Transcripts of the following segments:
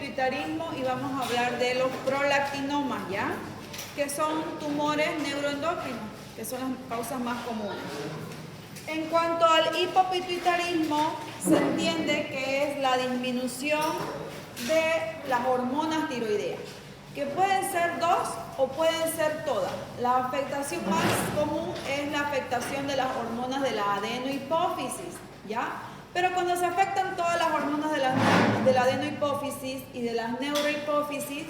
hipopituitarismo y vamos a hablar de los prolactinomas, ¿ya? Que son tumores neuroendocrinos, que son las causas más comunes. En cuanto al hipopituitarismo, se entiende que es la disminución de las hormonas tiroideas, que pueden ser dos o pueden ser todas. La afectación más común es la afectación de las hormonas de la adenohipófisis, ¿ya? Pero cuando se afectan todas las hormonas de la adenohipófisis y de las neurohipófisis,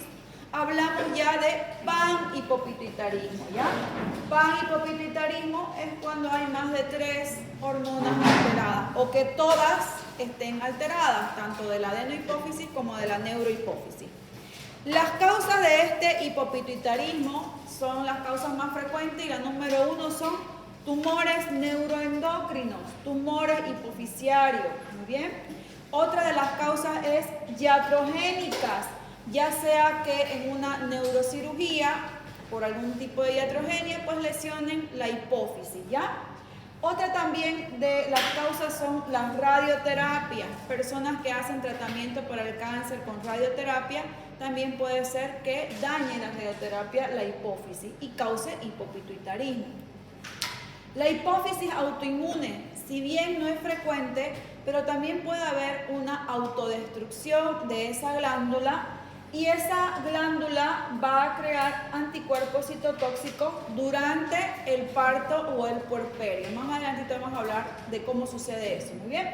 hablamos ya de panhipopituitarismo, ¿ya? Panhipopituitarismo es cuando hay más de 3 hormonas alteradas o que todas estén alteradas, tanto de la adenohipófisis como de la neurohipófisis. Las causas de este hipopituitarismo son las causas más frecuentes y la número 1 son tumores neuroendocrinos, tumores hipofisiarios, muy bien. Otra de las causas es iatrogénicas, ya sea que en una neurocirugía, por algún tipo de iatrogenia, pues lesionen la hipófisis, ¿ya? Otra también de las causas son las radioterapias. Personas que hacen tratamiento para el cáncer con radioterapia, también puede ser que dañe la radioterapia la hipófisis y cause hipopituitarismo. La hipófisis autoinmune, si bien no es frecuente, pero también puede haber una autodestrucción de esa glándula y esa glándula va a crear anticuerpos citotóxicos durante el parto o el puerperio. Más adelante vamos a hablar de cómo sucede eso, muy bien.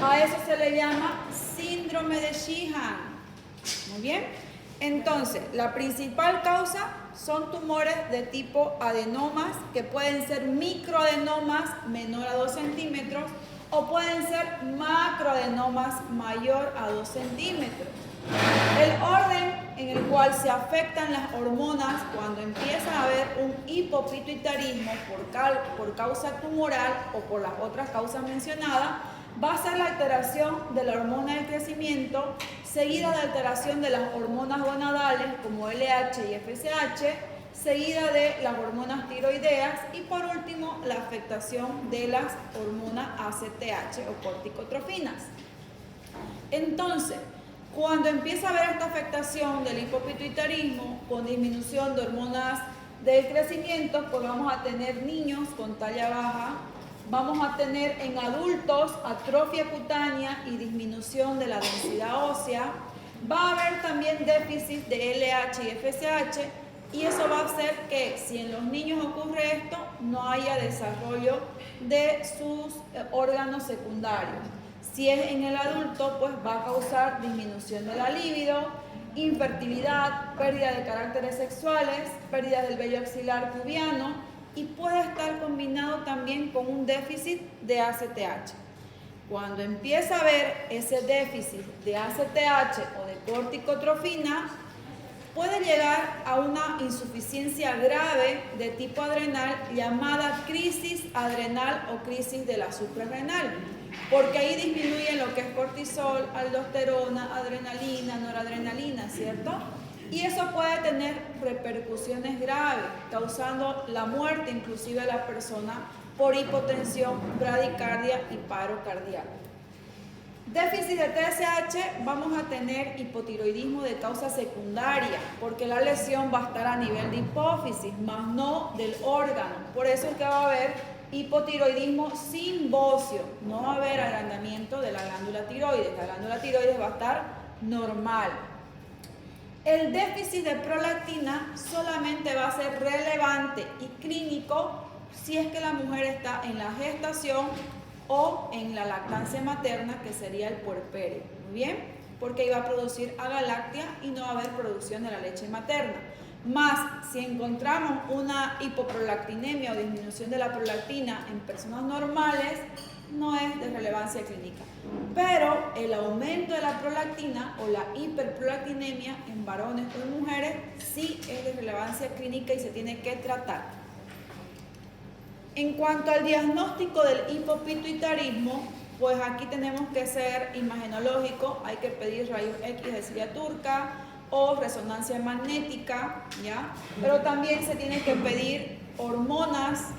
A eso se le llama síndrome de Sheehan, muy bien. Entonces, la principal causa son tumores de tipo adenomas, que pueden ser microadenomas menor a 2 centímetros o pueden ser macroadenomas mayor a 2 centímetros. El orden en el cual se afectan las hormonas cuando empieza a haber un hipopituitarismo por causa tumoral o por las otras causas mencionadas va a ser la alteración de la hormona del crecimiento, seguida de alteración de las hormonas gonadales como LH y FSH, seguida de las hormonas tiroideas y por último la afectación de las hormonas ACTH o corticotrofinas. Entonces, cuando empieza a haber esta afectación del hipopituitarismo con disminución de hormonas del crecimiento, pues vamos a tener niños con talla baja, vamos a tener en adultos atrofia cutánea y disminución de la densidad ósea, va a haber también déficit de LH y FSH y eso va a hacer que si en los niños ocurre esto, no haya desarrollo de sus órganos secundarios. Si es en el adulto, pues va a causar disminución de la libido, infertilidad, pérdida de caracteres sexuales, pérdida del vello axilar pubiano y puede estar combinado también con un déficit de ACTH. Cuando empieza a haber ese déficit de ACTH o de corticotrofina, puede llegar a una insuficiencia grave de tipo adrenal llamada crisis adrenal o crisis de la suprarrenal, porque ahí disminuyen lo que es cortisol, aldosterona, adrenalina, noradrenalina, ¿cierto? Y eso puede tener repercusiones graves, causando la muerte inclusive de la persona por hipotensión, bradicardia y paro cardíaco. Déficit de TSH, vamos a tener hipotiroidismo de causa secundaria, porque la lesión va a estar a nivel de hipófisis, más no del órgano. Por eso es que va a haber hipotiroidismo sin bocio, no va a haber agrandamiento de la glándula tiroides. La glándula tiroides va a estar normal. El déficit de prolactina solamente va a ser relevante y clínico si es que la mujer está en la gestación o en la lactancia materna, que sería el puerperio, ¿muy bien? Porque ahí va a producir agaláctea y no va a haber producción de la leche materna. Más, si encontramos una hipoprolactinemia o disminución de la prolactina en personas normales, no es de relevancia clínica. Pero el aumento de la prolactina o la hiperprolactinemia en varones o en mujeres sí es de relevancia clínica y se tiene que tratar. En cuanto al diagnóstico del hipopituitarismo, pues aquí tenemos que ser imagenológico, hay que pedir rayos X de silla turca o resonancia magnética, ¿ya? Pero también se tiene que pedir hormonas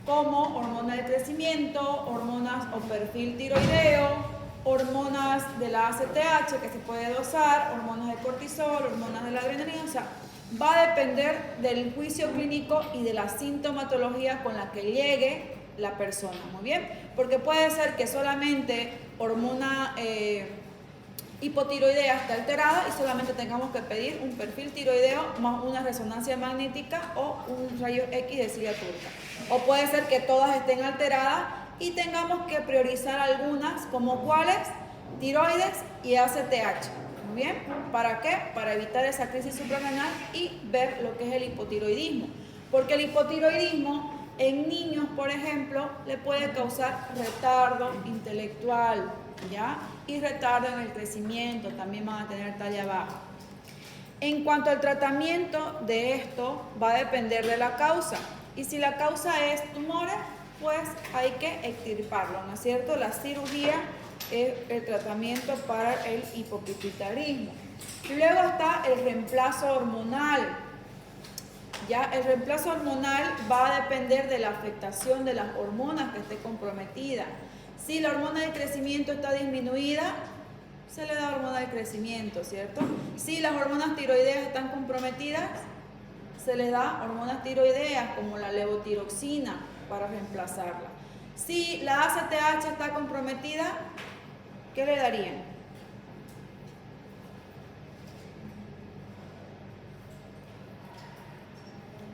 como hormona del crecimiento, hormonas o perfil tiroideo, hormonas de la ACTH que se puede dosar, hormonas de cortisol, hormonas de la adrenalina, o sea, va a depender del juicio clínico y de la sintomatología con la que llegue la persona, muy bien, porque puede ser que solamente hormona hipotiroidea está alterada y solamente tengamos que pedir un perfil tiroideo más una resonancia magnética o un rayo X de silla turca. O puede ser que todas estén alteradas y tengamos que priorizar algunas, como cuáles, tiroides y ACTH. Muy bien, ¿para qué? Para evitar esa crisis suprarrenal y ver lo que es el hipotiroidismo. Porque el hipotiroidismo en niños, por ejemplo, le puede causar retardo intelectual, ¿ya? Y retardo en el crecimiento, también van a tener talla baja. En cuanto al tratamiento de esto, va a depender de la causa. Y si la causa es tumores, pues hay que extirparlo, ¿no es cierto? La cirugía es el tratamiento para el hipopituitarismo. Luego está el reemplazo hormonal. Ya el reemplazo hormonal va a depender de la afectación de las hormonas que esté comprometida. Si la hormona de crecimiento está disminuida, se le da hormona de crecimiento, ¿cierto? Si las hormonas tiroideas están comprometidas, se le da hormonas tiroideas como la levotiroxina para reemplazarla. Si la ACTH está comprometida, ¿qué le darían?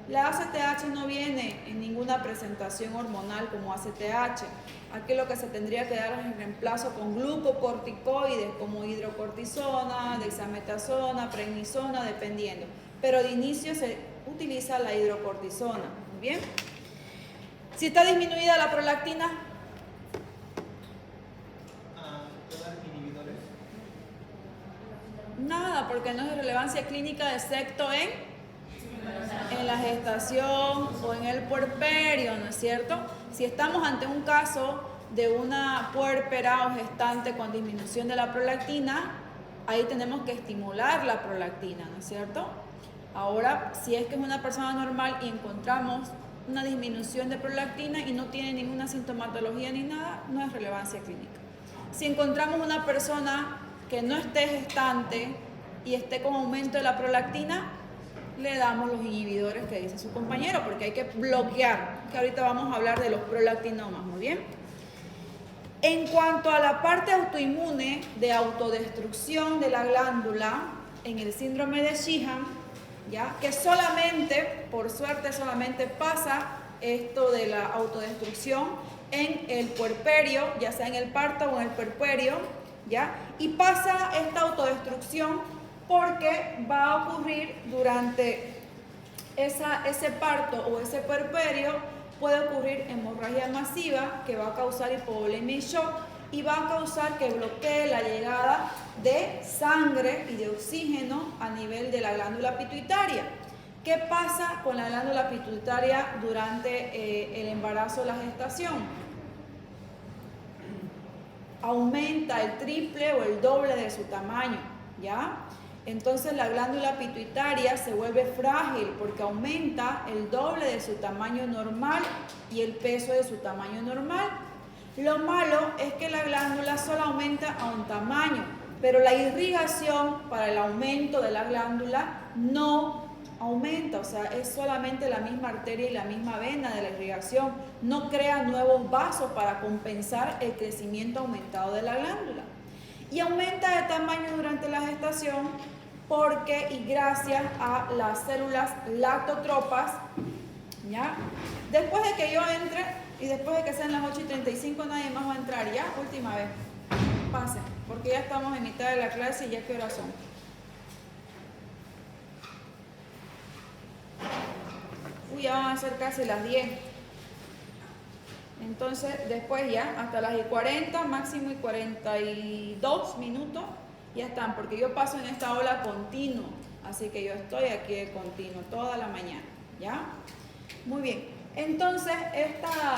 La ACTH no viene en ninguna presentación hormonal como ACTH. Aquí lo que se tendría que dar es el reemplazo con glucocorticoides como hidrocortisona, dexametasona, prednisona, dependiendo. Pero de inicio se utiliza la hidrocortisona. Muy bien. Si está disminuida la prolactina, ¿inhibidores? nada, porque no es de relevancia clínica excepto en la gestación o en el puerperio, ¿no es cierto? Si estamos ante un caso de una puérpera o gestante con disminución de la prolactina, ahí tenemos que estimular la prolactina, ¿no es cierto? Ahora, si es que es una persona normal y encontramos una disminución de prolactina y no tiene ninguna sintomatología ni nada, no es relevancia clínica. Si encontramos una persona que no esté gestante y esté con aumento de la prolactina, le damos los inhibidores que dice su compañero, porque hay que bloquear, que ahorita vamos a hablar de los prolactinomas, muy bien. En cuanto a la parte autoinmune de autodestrucción de la glándula en el síndrome de Sheehan, ¿ya? Que solamente, por suerte, solamente pasa esto de la autodestrucción en el puerperio, ya sea en el parto o en el puerperio, ¿ya? Y pasa esta autodestrucción porque va a ocurrir durante ese parto o ese puerperio, puede ocurrir hemorragia masiva que va a causar hipovolemia y shock y va a causar que bloquee la llegada de sangre y de oxígeno a nivel de la glándula pituitaria. ¿Qué pasa con la glándula pituitaria durante el embarazo o la gestación? Aumenta el triple o el doble de su tamaño, ¿ya? Entonces la glándula pituitaria se vuelve frágil porque aumenta el doble de su tamaño normal y el peso de su tamaño normal. Lo malo es que la glándula solo aumenta a un tamaño, pero la irrigación para el aumento de la glándula no aumenta, o sea, es solamente la misma arteria y la misma vena de la irrigación, no crea nuevos vasos para compensar el crecimiento aumentado de la glándula. Y aumenta de tamaño durante la gestación porque y gracias a las células lactotropas, ¿ya? Después de que yo entre y después de que sean las 8:35 nadie más va a entrar, ¿ya? Última vez. Pasen, porque ya estamos en mitad de la clase y ya qué horas son. Uy, ya van a ser casi las 10. Entonces, después ya, hasta las 40, máximo y 42 minutos, ya están, porque yo paso en esta ola continua, así que yo estoy aquí de continuo toda la mañana, ¿ya? Muy bien, entonces esta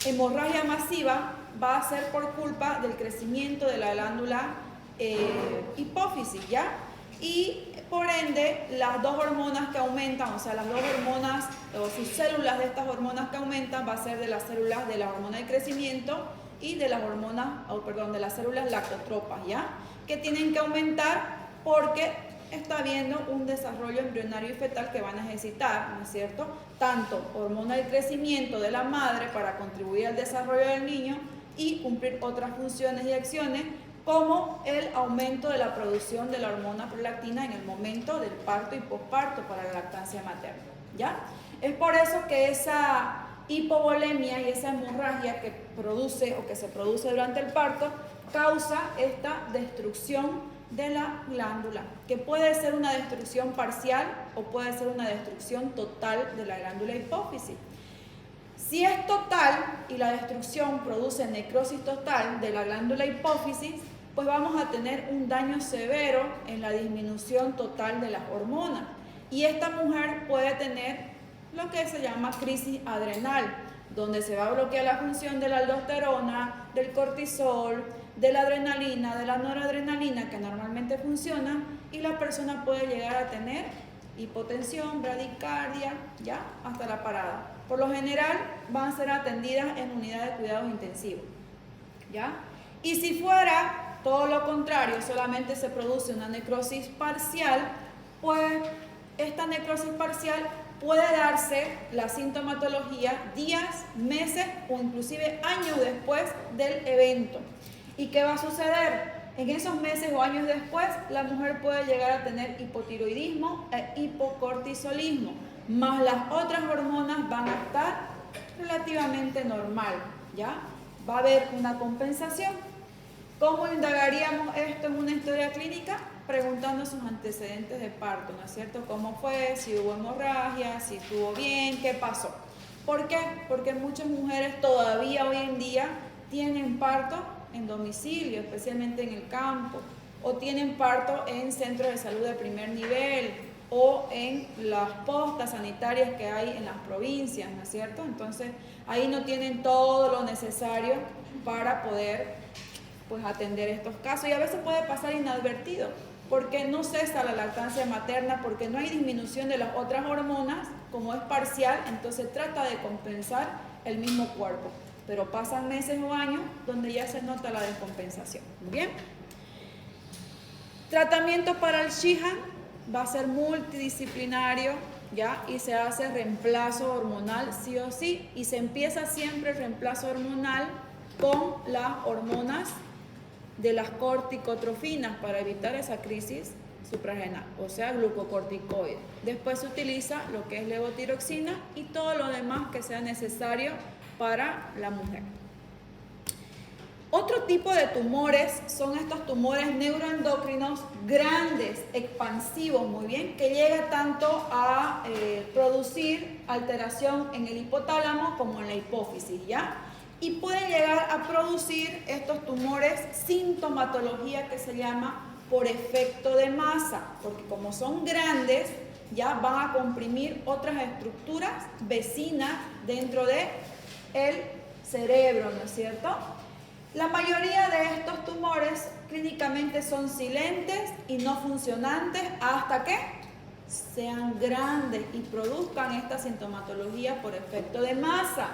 hemorragia masiva va a ser por culpa del crecimiento de la glándula hipófisis, ¿ya? Y por ende, las dos hormonas que aumentan, o sea, las dos hormonas o sus células de estas hormonas que aumentan va a ser de las células de la hormona de crecimiento y de las hormonas, de las células lactotropas, ¿ya? Que tienen que aumentar porque está habiendo un desarrollo embrionario y fetal que va a necesitar, ¿no es cierto? Tanto hormona del crecimiento de la madre para contribuir al desarrollo del niño y cumplir otras funciones y acciones, como el aumento de la producción de la hormona prolactina en el momento del parto y posparto para la lactancia materna, ¿ya? Es por eso que esa hipovolemia y esa hemorragia que produce o que se produce durante el parto causa esta destrucción de la glándula, que puede ser una destrucción parcial o puede ser una destrucción total de la glándula hipófisis. Si es total y la destrucción produce necrosis total de la glándula hipófisis, pues vamos a tener un daño severo en la disminución total de las hormonas. Y esta mujer puede tener lo que se llama crisis adrenal, donde se va a bloquear la función de la aldosterona, del cortisol, de la adrenalina, de la noradrenalina que normalmente funciona, y la persona puede llegar a tener hipotensión, bradicardia, ya hasta la parada. Por lo general van a ser atendidas en unidades de cuidados intensivos, ¿ya? Y si fuera todo lo contrario, solamente se produce una necrosis parcial, pues esta necrosis parcial puede darse la sintomatología días, meses o inclusive años después del evento. ¿Y qué va a suceder? En esos meses o años después, la mujer puede llegar a tener hipotiroidismo e hipocortisolismo, más las otras hormonas van a estar relativamente normal, ¿ya? Va a haber una compensación. ¿Cómo indagaríamos esto en una historia clínica? Preguntando sus antecedentes de parto, ¿no es cierto? ¿Cómo fue? Si hubo hemorragia, si estuvo bien, ¿qué pasó? ¿Por qué? Porque muchas mujeres todavía hoy en día tienen parto en domicilio, especialmente en el campo, o tienen parto en centros de salud de primer nivel o en las postas sanitarias que hay en las provincias, ¿no es cierto? Entonces, ahí no tienen todo lo necesario para poder, pues, atender estos casos, y a veces puede pasar inadvertido, porque no cesa la lactancia materna, porque no hay disminución de las otras hormonas, como es parcial, entonces trata de compensar el mismo cuerpo. Pero pasan meses o años donde ya se nota la descompensación. Bien. Tratamiento para el Sheehan va a ser multidisciplinario, ¿ya? Y se hace reemplazo hormonal sí o sí. Y se empieza siempre el reemplazo hormonal con las hormonas de las corticotrofinas para evitar esa crisis suprarrenal, o sea, glucocorticoides. Después se utiliza lo que es levotiroxina y todo lo demás que sea necesario para la mujer. Otro tipo de tumores son estos tumores neuroendocrinos grandes, expansivos, muy bien, que llega tanto a producir alteración en el hipotálamo como en la hipófisis, ¿ya? Y pueden llegar a producir estos tumores sintomatología que se llama por efecto de masa, porque como son grandes, ya van a comprimir otras estructuras vecinas dentro de el cerebro, ¿no es cierto? La mayoría de estos tumores clínicamente son silentes y no funcionantes hasta que sean grandes y produzcan esta sintomatología por efecto de masa.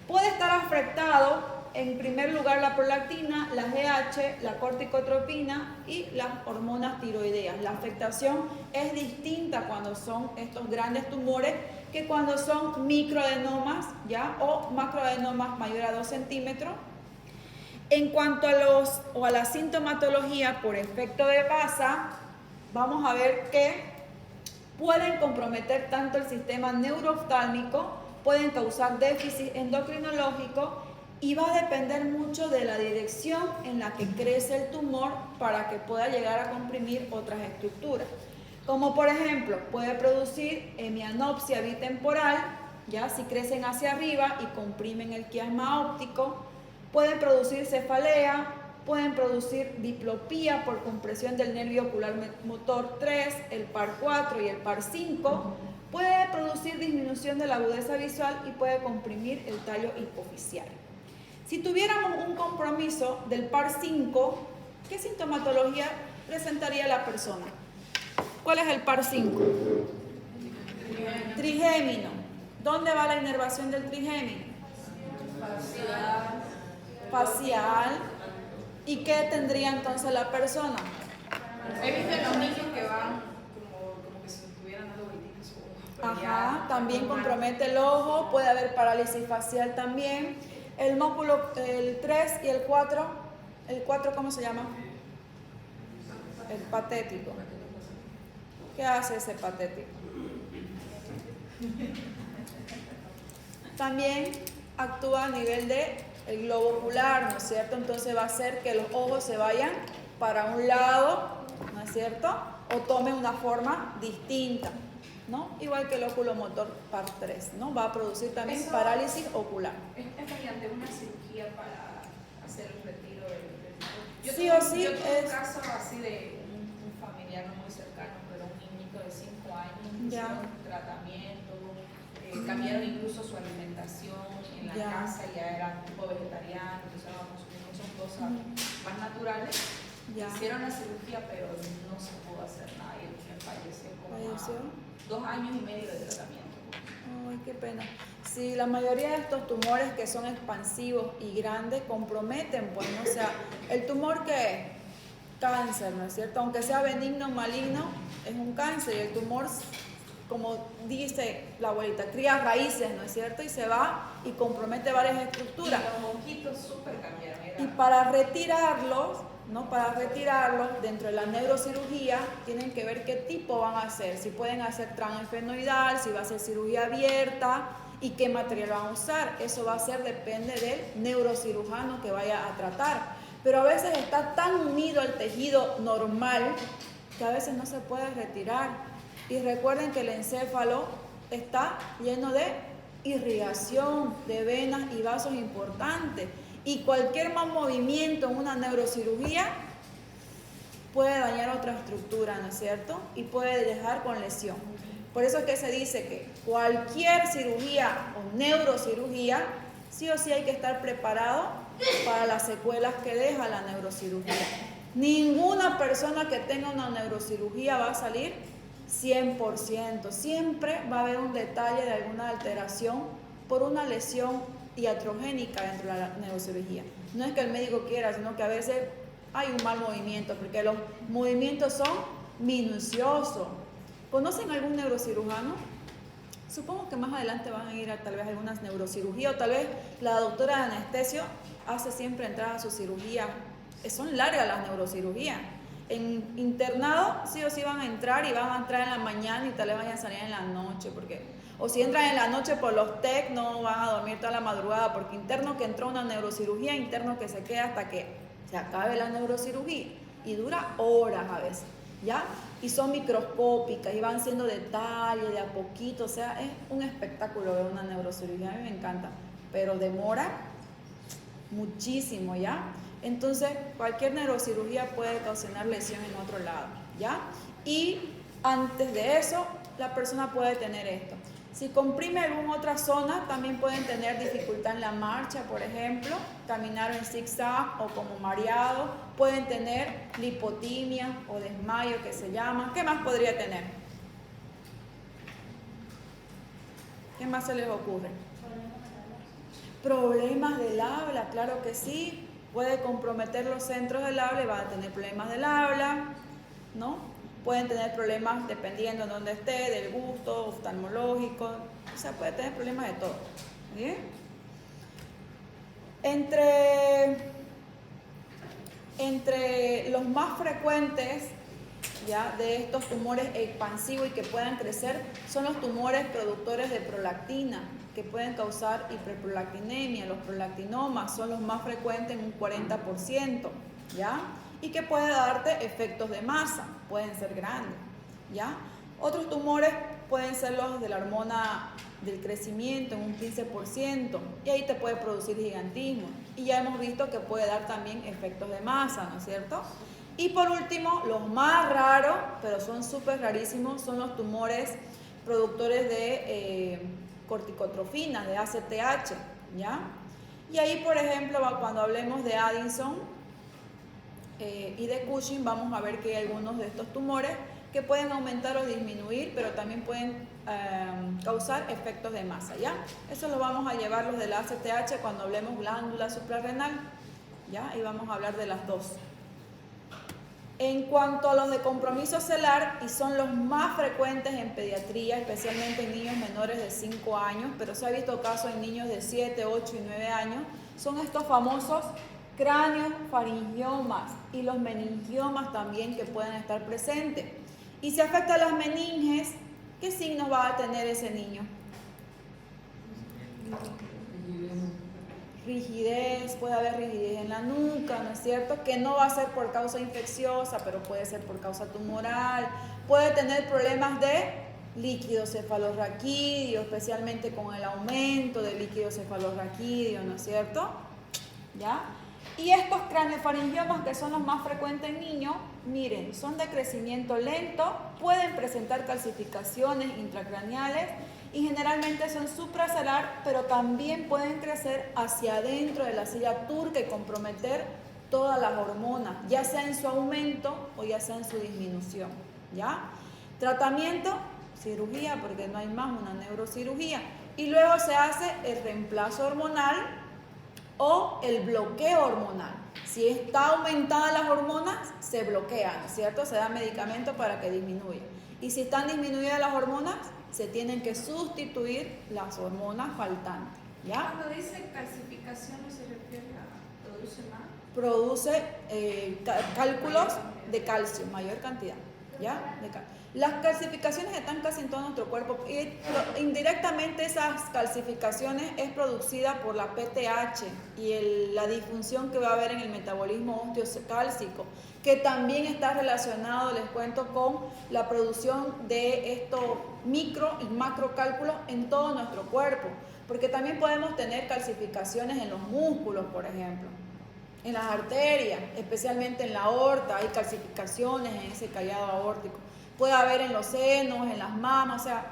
Puede estar afectado en primer lugar la prolactina, la GH, la corticotropina y las hormonas tiroideas. La afectación es distinta cuando son estos grandes tumores que cuando son microadenomas, ¿ya? O macroadenomas mayor a 2 centímetros. En cuanto a la sintomatología por efecto de masa, vamos a ver que pueden comprometer tanto el sistema neurooftálmico, pueden causar déficit endocrinológico y va a depender mucho de la dirección en la que crece el tumor para que pueda llegar a comprimir otras estructuras. Como por ejemplo, puede producir hemianopsia bitemporal, ya si crecen hacia arriba y comprimen el quiasma óptico, pueden producir cefalea, pueden producir diplopía por compresión del nervio ocular motor 3, el par 4 y el par 5, puede producir disminución de la agudeza visual y puede comprimir el tallo hipofisial. Si tuviéramos un compromiso del par 5, ¿qué sintomatología presentaría la persona? ¿Cuál es el par 5? Trigémino. ¿Dónde va la inervación del trigémino? facial. ¿Y qué tendría entonces la persona? He visto en los niños que van como que si tuvieran dando vueltitas o ojos. Ajá, también compromete el ojo, puede haber parálisis facial también. El músculo, el 3 y el 4, ¿el 4 cómo se llama? El patético. ¿Qué hace ese patético? También actúa a nivel de el globo ocular, ¿no es cierto? Entonces va a hacer que los ojos se vayan para un lado, ¿no es cierto? O tomen una forma distinta, ¿no? Igual que el oculomotor par 3, ¿no? Va a producir también parálisis ocular. ¿Es mediante una cirugía para hacer el retiro del Sí o sí yo tuve es... un caso así de un familiar no muy cercano, pero un niñito de 5 años, hicieron un tratamiento, cambiaron incluso su alimentación en la casa, ya era tipo vegetariano, empezaron a consumir muchas cosas más naturales. Hicieron la cirugía, pero no se pudo hacer nada y el niño falleció como a 2 años y medio de tratamiento. Ay, qué pena. Sí, la mayoría de estos tumores que son expansivos y grandes comprometen, pues, ¿no? O sea, el tumor que es cáncer, ¿no es cierto? Aunque sea benigno o maligno, es un cáncer y el tumor, como dice la abuelita, cría raíces, ¿no es cierto? Y se va y compromete varias estructuras. Y los ojitos súper cambiaron. Y para retirarlos, ¿no? Para retirarlos dentro de la neurocirugía, tienen que ver qué tipo van a hacer. Si pueden hacer transfenoidal, si va a ser cirugía abierta y qué material van a usar. Eso va a ser, depende del neurocirujano que vaya a tratar. Pero a veces está tan unido al tejido normal que a veces no se puede retirar. Y recuerden que el encéfalo está lleno de irrigación, de venas y vasos importantes. Y cualquier mal movimiento en una neurocirugía puede dañar otra estructura, ¿no es cierto? Y puede dejar con lesión. Por eso es que se dice que cualquier cirugía o neurocirugía, sí o sí hay que estar preparado para las secuelas que deja la neurocirugía. Ninguna persona que tenga una neurocirugía va a salir 100%. Siempre va a haber un detalle de alguna alteración por una lesión iatrogénica dentro de la neurocirugía. No es que el médico quiera, sino que a veces hay un mal movimiento, porque los movimientos son minuciosos. ¿Conocen algún neurocirujano? Supongo que más adelante van a ir a tal vez algunas neurocirugías, o tal vez la doctora de anestesio hace siempre entrar a su cirugía. Son largas las neurocirugías. En internado sí o sí van a entrar y van a entrar en la mañana y tal vez vayan a salir en la noche, o si entran en la noche por los TEC no van a dormir toda la madrugada, porque interno que entró a una neurocirugía, interno que se queda hasta que se acabe la neurocirugía y dura horas a veces, ¿ya? Y son microscópicas y van siendo detalles de a poquito, o sea, es un espectáculo ver una neurocirugía, a mí me encanta, pero demora muchísimo, ¿ya? Entonces, cualquier neurocirugía puede causar lesión en otro lado, ¿ya? Y antes de eso, la persona puede tener esto. Si comprime alguna otra zona, también pueden tener dificultad en la marcha, por ejemplo, caminar en zigzag o como mareado. Pueden tener lipotimia o desmayo, que se llama. ¿Qué más podría tener? ¿Qué más se les ocurre? Problemas del habla, claro que sí. Puede comprometer los centros del habla y van a tener problemas del habla, ¿no? Pueden tener problemas dependiendo de dónde esté, del gusto, oftalmológico, o sea, puede tener problemas de todo. ¿Bien? Entre los más frecuentes, ¿ya?, de estos tumores expansivos y que puedan crecer son los tumores productores de prolactina, que pueden causar hiperprolactinemia. Los prolactinomas son los más frecuentes en un 40%, ¿ya? Y que puede darte efectos de masa, pueden ser grandes, ¿ya? Otros tumores pueden ser los de la hormona del crecimiento en un 15%, y ahí te puede producir gigantismo. Y ya hemos visto que puede dar también efectos de masa, ¿no es cierto? Y por último, los más raros, pero son súper rarísimos, son los tumores productores de corticotrofinas, de ACTH, ¿ya? Y ahí, por ejemplo, cuando hablemos de Addison y de Cushing, vamos a ver que hay algunos de estos tumores que pueden aumentar o disminuir, pero también pueden causar efectos de masa, ¿ya? Eso lo vamos a llevar los del ACTH cuando hablemos glándula suprarrenal. ¿ya? Y vamos a hablar de las dos. En cuanto a los de compromiso celular, y son los más frecuentes en pediatría, especialmente en niños menores de 5 años, pero se ha visto casos en niños de 7, 8 y 9 años, son estos famosos craniofaringiomas y los meningiomas también que pueden estar presentes. Y si afecta a las meninges, ¿qué signos va a tener ese niño? Rigidez, puede haber rigidez en la nuca, ¿no es cierto? Que no va a ser por causa infecciosa, pero puede ser por causa tumoral. Puede tener problemas de líquido cefalorraquídeo, especialmente con el aumento del líquido cefalorraquídeo, ¿no es cierto? ¿Ya? Y estos craniofaringiomas, que son los más frecuentes en niños, miren, son de crecimiento lento, pueden presentar calcificaciones intracraneales y generalmente son supracelular, pero también pueden crecer hacia adentro de la silla turca y comprometer todas las hormonas, ya sea en su aumento o ya sea en su disminución, ¿ya? Tratamiento, cirugía, porque no hay más, una neurocirugía, y luego se hace el reemplazo hormonal o el bloqueo hormonal. Si está aumentada las hormonas, se bloquean, ¿no es cierto? Se da medicamento para que disminuya. Y si están disminuidas las hormonas, se tienen que sustituir las hormonas faltantes, ¿ya? Cuando dice calcificación, ¿no se refiere a produce más? Produce cálculos de calcio, mayor cantidad, ¿ya? Las calcificaciones están casi en todo nuestro cuerpo y indirectamente esas calcificaciones es producida por la PTH y la disfunción que va a haber en el metabolismo osteocálcico, que también está relacionado, les cuento, con la producción de estos micro y macrocálculos en todo nuestro cuerpo, porque también podemos tener calcificaciones en los músculos, por ejemplo, en las arterias, especialmente en la aorta, hay calcificaciones en ese callado aórtico. Puede haber en los senos, en las mamas, o sea,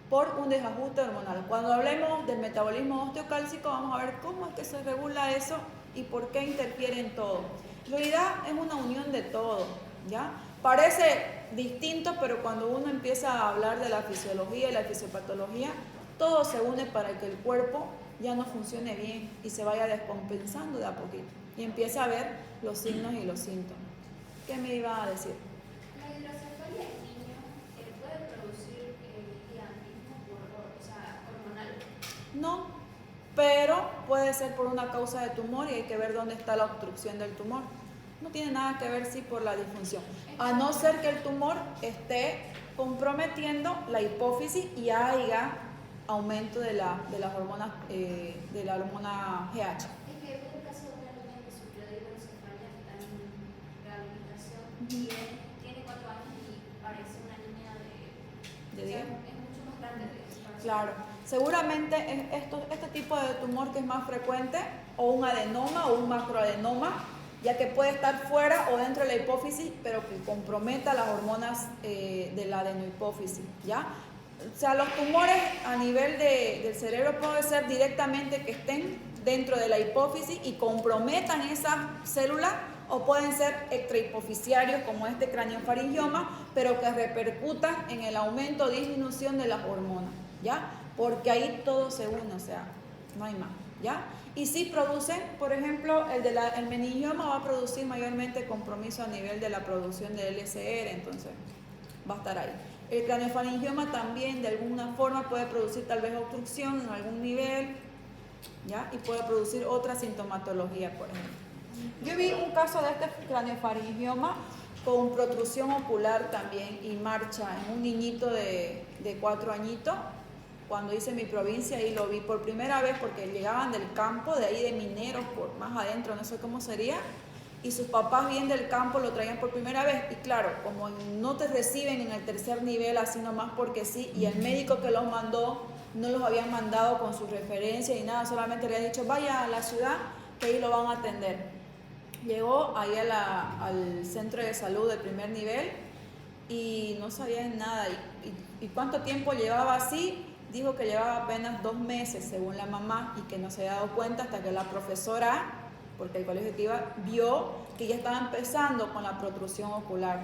por un desajuste hormonal. Cuando hablemos del metabolismo osteocálcico, vamos a ver cómo es que se regula eso y por qué interfiere en todo. En realidad es una unión de todo, ¿ya? Parece distinto, pero cuando uno empieza a hablar de la fisiología y la fisiopatología, todo se une para que el cuerpo ya no funcione bien y se vaya descompensando de a poquito y empiece a ver los signos y los síntomas. ¿Qué me iba a decir? La hidrocefalia en niños puede producir gigantismo hormonal. No, pero puede ser por una causa de tumor y hay que ver dónde está la obstrucción del tumor. No tiene nada que ver sí por la disfunción, a no ser que el tumor esté comprometiendo la hipófisis y haya aumento de las hormonas, de la hormona GH. Es que hubo un caso de una niña que sufrió de hidrocefalia, que está en rehabilitación, y él tiene 4 años y parece una niña de 10. Es mucho más grande de eso. Claro, seguramente este tipo de tumor que es más frecuente, o un adenoma o un macroadenoma, ya que puede estar fuera o dentro de la hipófisis, pero que comprometa las hormonas de la adenohipófisis, ¿ya? O sea, los tumores a nivel del cerebro puede ser directamente que estén dentro de la hipófisis y comprometan esas células, o pueden ser extrahipofisiarios como este craniofaringioma, pero que repercutan en el aumento o disminución de las hormonas, ¿ya? Porque ahí todo se une, o sea, no hay más, ¿ya? Y sí producen, por ejemplo, el meningioma va a producir mayormente compromiso a nivel de la producción de LSR, entonces va a estar ahí. El craniofaringioma también de alguna forma puede producir tal vez obstrucción en algún nivel, ¿ya? Y puede producir otra sintomatología, por ejemplo. Yo vi un caso de este craniofaringioma con protrusión ocular también y marcha en un niñito de 4 añitos. Cuando hice mi provincia, ahí lo vi por primera vez porque llegaban del campo, de ahí de mineros, por más adentro, no sé cómo sería, y sus papás bien del campo lo traían por primera vez. Y claro, como no te reciben en el tercer nivel así nomás porque sí, y el médico que los mandó no los habían mandado con sus referencias y nada, solamente le habían dicho vaya a la ciudad que ahí lo van a atender. Llegó ahí al centro de salud de primer nivel y no sabían nada. ¿Y cuánto tiempo llevaba así? Dijo que llevaba apenas 2 meses según la mamá y que no se había dado cuenta hasta que la profesora, porque el colegio que iba, vio que ya estaba empezando con la protrusión ocular,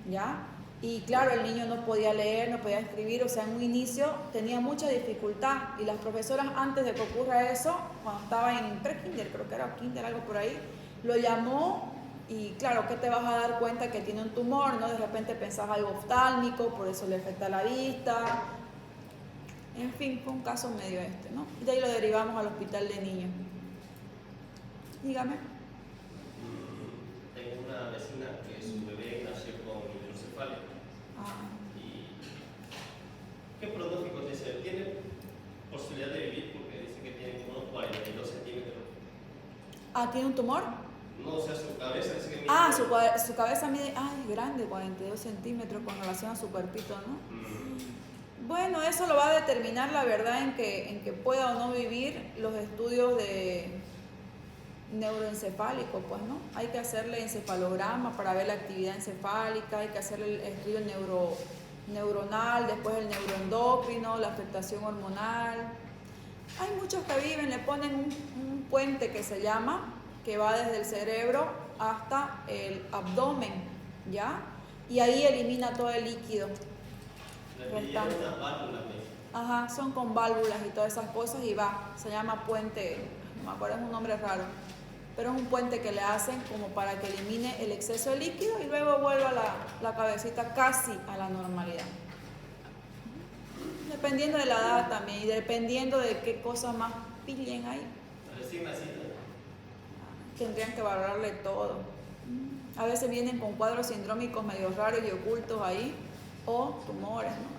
¿ya? Y claro, el niño no podía leer, no podía escribir, o sea, en un inicio tenía mucha dificultad. Y las profesoras, antes de que ocurra eso, cuando estaba en pre-kinder, creo que era kinder, algo por ahí, lo llamó y claro, que te vas a dar cuenta que tiene un tumor, ¿no? De repente pensás algo oftálmico, por eso le afecta la vista. En fin, fue un caso medio ¿no? Y de ahí lo derivamos al hospital de niños. Dígame. Tengo una vecina que su bebé nació con hidrocefalia. ¿Y qué pronóstico dice? ¿Tiene posibilidad de vivir? Porque dice que tiene como unos 42 centímetros. ¿Tiene un tumor? No, o sea, su cabeza dice que mide. Su cabeza mide, es grande, 42 centímetros con relación a su cuerpito, ¿no? Bueno, eso lo va a determinar la verdad en que pueda o no vivir los estudios de neuroencefálico, pues, ¿no? Hay que hacerle encefalograma para ver la actividad encefálica, hay que hacerle el estudio neuronal, después el neuroendocrino, la afectación hormonal. Hay muchos que viven, le ponen un puente que se llama, que va desde el cerebro hasta el abdomen, ¿ya? Y ahí elimina todo el líquido restante. Ajá, son con válvulas y todas esas cosas y se llama puente, no me acuerdo, es un nombre raro, pero es un puente que le hacen como para que elimine el exceso de líquido y luego vuelva la cabecita casi a la normalidad. Dependiendo de la edad también y dependiendo de qué cosas más pillen ahí. Recién nacido. Tendrían que valorarle todo. A veces vienen con cuadros sindrómicos medio raros y ocultos ahí, o tumores, ¿no?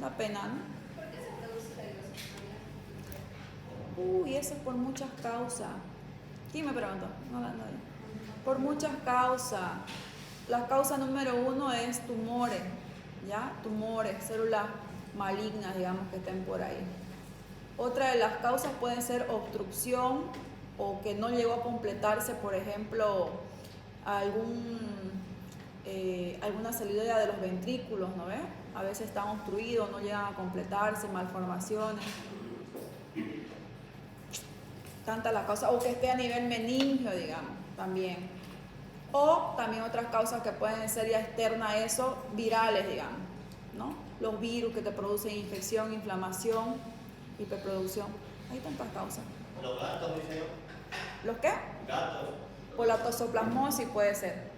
Da pena, ¿no? ¿Por qué se produce la hidrocefalia? Eso es por muchas causas. ¿Quién me preguntó? No. Por muchas causas. La causa número 1 es tumores, ¿ya? Tumores, células malignas, digamos, que estén por ahí. Otra de las causas puede ser obstrucción o que no llegó a completarse, por ejemplo, alguna salida de los ventrículos, ¿no ves? A veces están obstruidos, no llegan a completarse, malformaciones. Tanta la causa, o que esté a nivel meningio, digamos, también. O también otras causas que pueden ser ya externas a eso, virales, digamos, ¿no? Los virus que te producen infección, inflamación, hiperproducción. Hay tantas causas. Los gatos, dice yo. ¿Los qué? Gatos. Por la toxoplasmosis puede ser.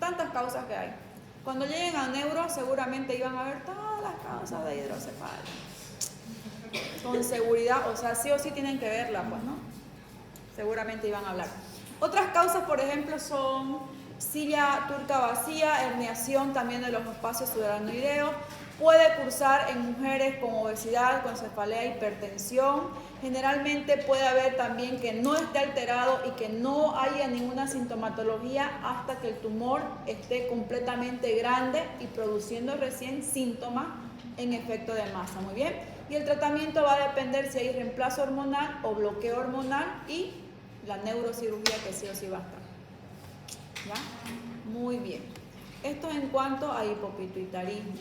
Tantas causas que hay. Cuando lleguen a neuro seguramente iban a ver todas las causas de hidrocefalia. Con seguridad, o sea, sí o sí tienen que verla, pues, ¿no? Seguramente iban a hablar. Otras causas, por ejemplo, son silla turca vacía, herniación también de los espacios subaracnoideos. Puede cursar en mujeres con obesidad, con cefalea, hipertensión. Generalmente puede haber también que no esté alterado y que no haya ninguna sintomatología hasta que el tumor esté completamente grande y produciendo recién síntomas en efecto de masa. Muy bien. Y el tratamiento va a depender si hay reemplazo hormonal o bloqueo hormonal y la neurocirugía que sí o sí va a estar. ¿Ya? Muy bien. Esto en cuanto a hipopituitarismo.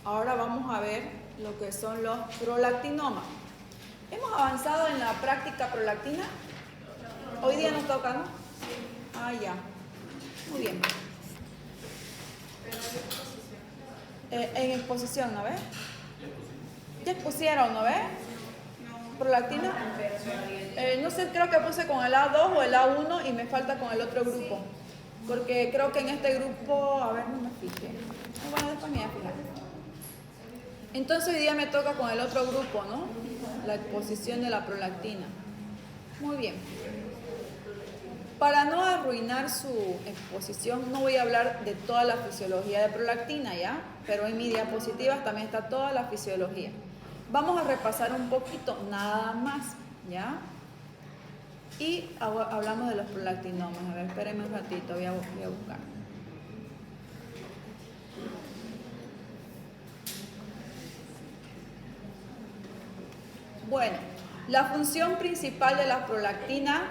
Ahora vamos a ver lo que son los prolactinomas. ¿Hemos avanzado en la práctica prolactina? Hoy día nos toca, ¿no? Ya. Muy bien. En exposición, ¿no ves? Ya expusieron, ¿no ves? Prolactina. No sé, creo que puse con el A2 o el A1 y me falta con el otro grupo. Porque creo que en este grupo, a ver, no me fijé. Bueno, después me voy a fijar. Entonces hoy día me toca con el otro grupo, ¿no? La exposición de la prolactina. Muy bien. Para no arruinar su exposición, no voy a hablar de toda la fisiología de prolactina, ¿ya? Pero en mi diapositivas también está toda la fisiología. Vamos a repasar un poquito, nada más, ¿ya? Y hablamos de los prolactinomas. A ver, espérenme un ratito, voy a buscar. Bueno, la función principal de la prolactina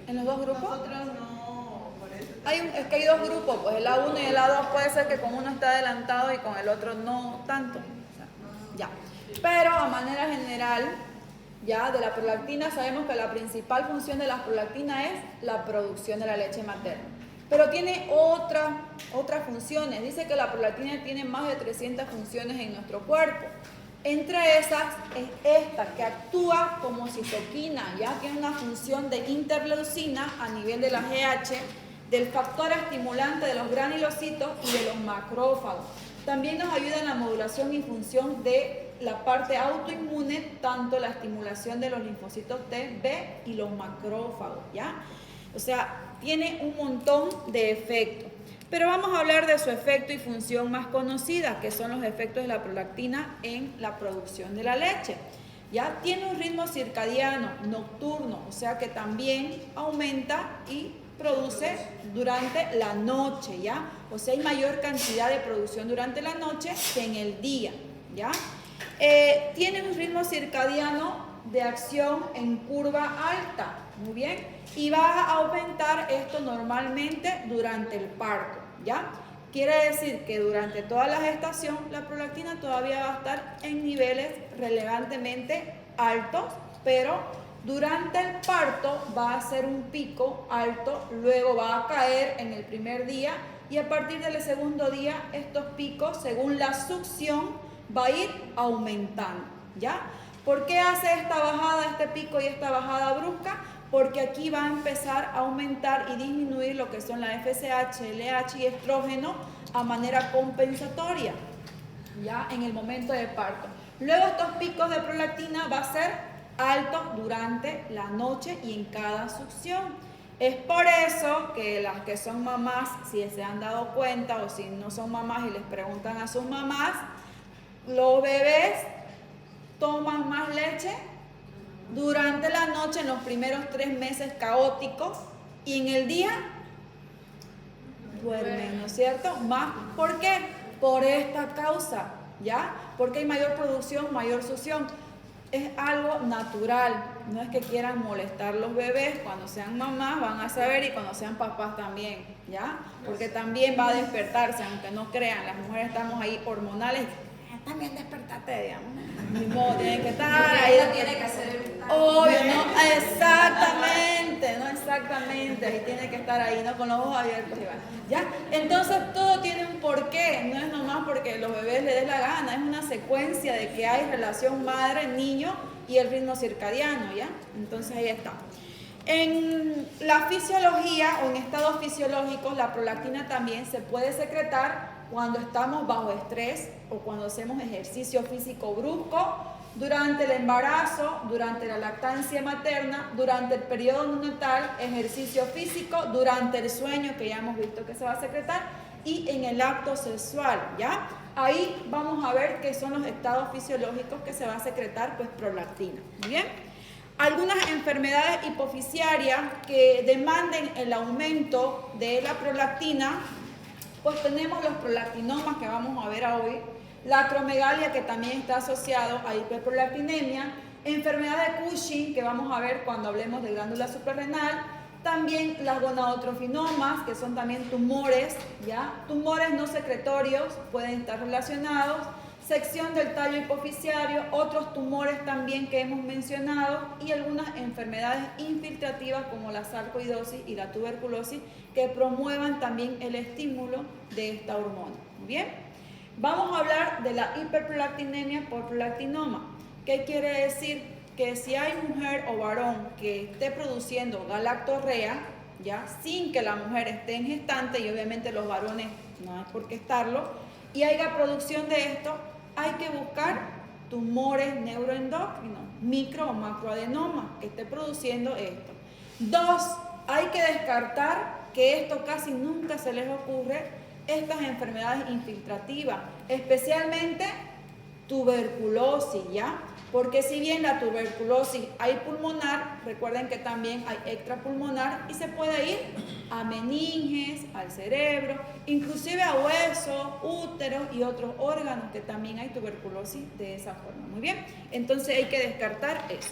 en los dos grupos. Nosotros no, por eso. Es que hay dos grupos, pues el A1 y el A2 puede ser que con uno está adelantado y con el otro no tanto. O sea, ya. Pero a manera general, ya de la prolactina sabemos que la principal función de la prolactina es la producción de la leche materna. Pero tiene otras funciones. Dice que la prolactina tiene más de 300 funciones en nuestro cuerpo. Entre esas es esta, que actúa como citoquina, ya tiene una función de interleucina a nivel de la GH, del factor estimulante de los granulocitos y de los macrófagos. También nos ayuda en la modulación y función de la parte autoinmune, tanto la estimulación de los linfocitos T, B y los macrófagos, ¿ya? O sea, tiene un montón de efectos. Pero vamos a hablar de su efecto y función más conocida, que son los efectos de la prolactina en la producción de la leche. Ya tiene un ritmo circadiano nocturno, o sea que también aumenta y produce durante la noche, ¿ya? O sea, hay mayor cantidad de producción durante la noche que en el día, ¿ya? Tiene un ritmo circadiano de acción en curva alta, muy bien, y va a aumentar esto normalmente durante el parto, ¿ya? Quiere decir que durante toda la gestación la prolactina todavía va a estar en niveles relevantemente altos, pero durante el parto va a ser un pico alto, luego va a caer en el primer día y a partir del segundo día estos picos, según la succión, va a ir aumentando, ¿ya? ¿Por qué hace esta bajada, este pico y esta bajada brusca? Porque aquí va a empezar a aumentar y disminuir lo que son la FSH, LH y estrógeno a manera compensatoria, ya en el momento de parto. Luego estos picos de prolactina va a ser altos durante la noche y en cada succión. Es por eso que las que son mamás, si se han dado cuenta o si no son mamás y les preguntan a sus mamás, los bebés toman más leche durante la noche en los primeros 3 meses caóticos y en el día duermen, ¿no es cierto? Más, ¿por qué? Por esta causa, ¿ya? Porque hay mayor producción, mayor succión. Es algo natural, no es que quieran molestar los bebés, cuando sean mamás van a saber y cuando sean papás también, ¿ya? Porque también va a despertarse, aunque no crean, las mujeres estamos ahí hormonales, también despertate, digamos. Ni modo, tienen que estar ahí. Tiene que hacer obvio, ¿no? Exactamente, ¿no? Exactamente, ahí tiene que estar ahí, ¿no? Con los ojos abiertos, ¿ya? Entonces todo tiene un porqué, no es nomás porque los bebés les dé la gana, es una secuencia de que hay relación madre-niño y el ritmo circadiano, ¿ya? Entonces ahí está. En la fisiología o en estados fisiológicos, la prolactina también se puede secretar cuando estamos bajo estrés o cuando hacemos ejercicio físico brusco, durante el embarazo, durante la lactancia materna, durante el periodo neonatal, ejercicio físico, durante el sueño, que ya hemos visto que se va a secretar, y en el acto sexual, ¿ya? Ahí vamos a ver qué son los estados fisiológicos que se va a secretar, pues prolactina, ¿muy bien? Algunas enfermedades hipofisiarias que demanden el aumento de la prolactina, pues tenemos los prolactinomas que vamos a ver hoy, la acromegalia que también está asociado a hiperprolactinemia, enfermedad de Cushing que vamos a ver cuando hablemos de glándula suprarrenal, también las gonadotropinomas que son también tumores, ¿ya? Tumores no secretorios pueden estar relacionados, sección del tallo hipofisiario, otros tumores también que hemos mencionado y algunas enfermedades infiltrativas como la sarcoidosis y la tuberculosis que promuevan también el estímulo de esta hormona. Muy bien, vamos a hablar de la hiperprolactinemia por prolactinoma. ¿Qué quiere decir? Que si hay mujer o varón que esté produciendo galactorrea, ya sin que la mujer esté en gestante, y obviamente los varones no hay por qué estarlo, y haya producción de esto, hay que buscar tumores neuroendocrinos, micro o macroadenoma, que esté produciendo esto. 2, hay que descartar, que esto casi nunca se les ocurre, estas enfermedades infiltrativas, especialmente tuberculosis, ¿ya? Porque si bien la tuberculosis hay pulmonar, recuerden que también hay extrapulmonar y se puede ir a meninges, al cerebro, inclusive a huesos, úteros y otros órganos que también hay tuberculosis de esa forma. Muy bien, entonces hay que descartar eso.